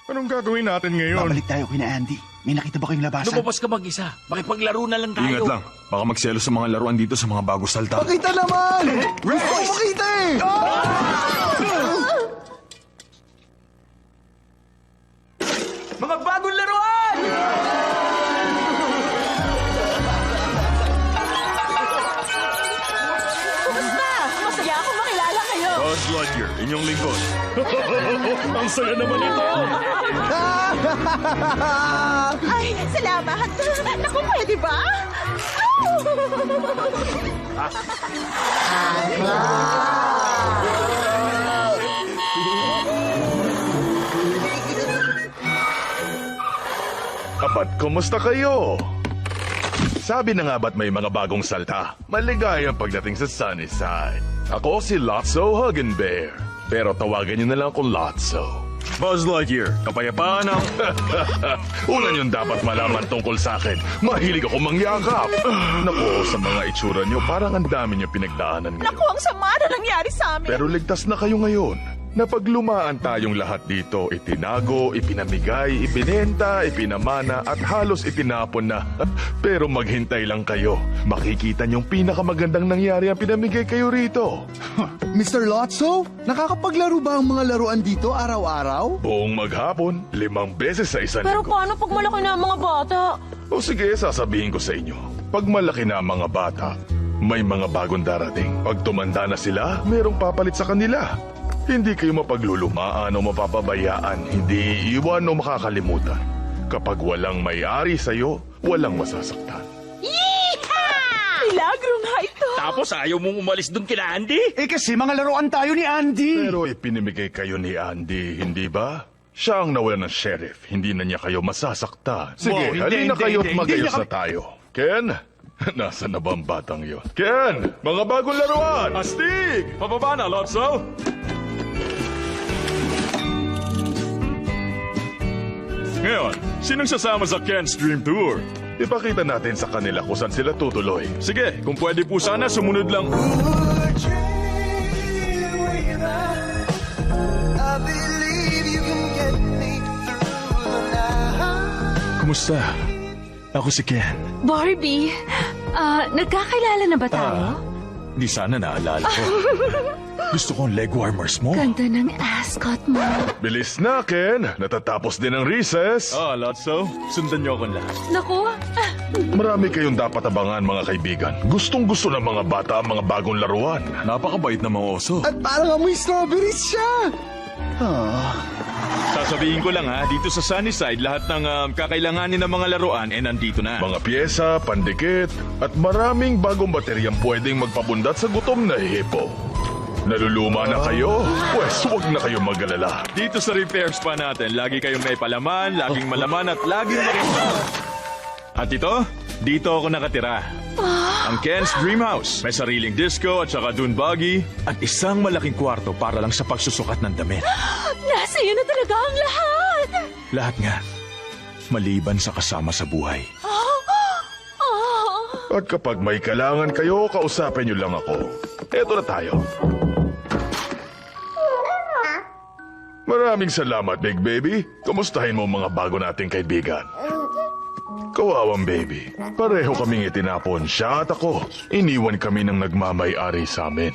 Anong gagawin natin ngayon? Babalik tayo kina Andy. May nakita ba kayong labasan? Lumabas ka mag-isa. Makipaglaro na lang tayo. Ingat lang. Baka magselo sa mga laruan dito sa mga bago salta. Pakita naman! Gusto ko makita eh! Mga bagong laruan! Kumusta? Masaya akong makilala kayo. Buzz Lightyear, inyong lingkod. Ang saya naman ito! Ay, salamat. Naku, pwede ba? Apat, kumusta kayo? Sabi na nga ba't may mga bagong salta? Maligayang pagdating sa Sunnyside. Ako si Lotso Huggenbear. Pero tawagan niyo na lang akong Lotso. Buzz Lightyear, kapayapaan ang... Una niyong dapat malaman tungkol sa akin. Mahilig ako mangyakap. Naku, sa mga itsura niyo, parang ang dami niyo pinagdaanan ngayon. Naku, ang sama na nangyari sa amin. Pero ligtas na kayo ngayon. Napaglumaan tayong lahat dito, itinago, ipinamigay, ibinenta, ipinamana at halos itinapon na. Pero maghintay lang kayo. Makikita niyong pinakamagandang nangyari ang pinamigay kayo rito. Mr. Lotso, nakakapaglaro ba ang mga laruan dito araw-araw? Buong maghapon, 5 beses sa isang Pero linggo. paano pag malaki na ang mga bata? O sige, sasabihin ko sa inyo. Pag malaki na ang mga bata, may mga bagong darating. Pag tumanda na sila, merong papalit sa kanila. Hindi kayo mapaglulumaan o mapapabayaan, hindi iiwan o makakalimutan. Kapag walang may-ari sa'yo, walang masasaktan. Milagro nga ito. Tapos ayaw mong umalis dun kila Andy? Eh kasi mga laruan tayo ni Andy. Pero ipinimigay kayo ni Andy, hindi ba? Siya ang nawala ng sheriff, hindi na niya kayo masasaktan. Sige, Wow, halina hindi, kayo at hindi magayos niya na tayo. Ken? Nasaan na ba ang batang yon? Ken! Mga bagong laruan! Astig! Pababa na, Lotso! Ngayon, sinong sasama sa Ken's Dream Tour? Ipakita natin sa kanila kung saan sila tutuloy. Sige, kung pwede po sana, sumunod lang. Kumusta? Ako si Ken. Barbie, nagkakilala na ba tayo? Di sana naalala ko. Gusto kong leg warmers mo. Ganda ng ascot mo. Bilis na, Ken. Natatapos din ang recess. Lotso. Sundan niyo akong lahat. Naku, Marami kayong dapat abangan, mga kaibigan. Gustong-gusto ng mga bata ang mga bagong laruan. Napakabait na mga oso. At parang amoy strawberries siya. Sasabihin ko lang ha, dito sa Sunnyside, lahat ng kakailanganin ng mga laruan nandito na. Mga pyesa, pandikit, at maraming bagong bateryang pwedeng magpabundat sa gutom na hipo. Naluluma na kayo? Pwes, huwag na kayong mag-alala. Dito sa repair spa natin, lagi kayong may palaman, laging malaman at laging makinig. At ito, dito ako nakatira. Ang Ken's Dream House. May sariling disco at saka dune buggy at isang malaking kwarto para lang sa pagsusukat ng damit. nasa iyo na talaga ang lahat. Lahat nga, maliban sa kasama sa buhay. At kapag may kailangan kayo, kausapin niyo lang ako. Eto na tayo. Maraming salamat, Big Baby. Kumustahin mo ang mga bago nating kaibigan? Kawawang baby. Pareho kaming itinapon, siya at ako. Iniwan kami ng nagmamay-ari sa amin.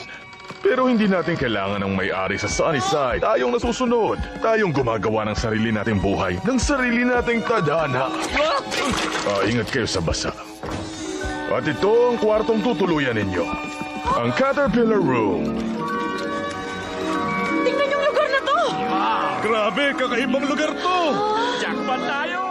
Pero hindi natin kailangan ng may-ari sa Sunnyside. Tayong nasusunod. Tayong gumagawa ng sarili nating buhay, ng sarili nating tadhana. Ingat kayo sa basa. At ito ang kwartong tutuluyan ninyo. Ang Caterpillar Room. Tingnan yung lugar na to. Grabe, kakaibang lugar to! jackpot tayo!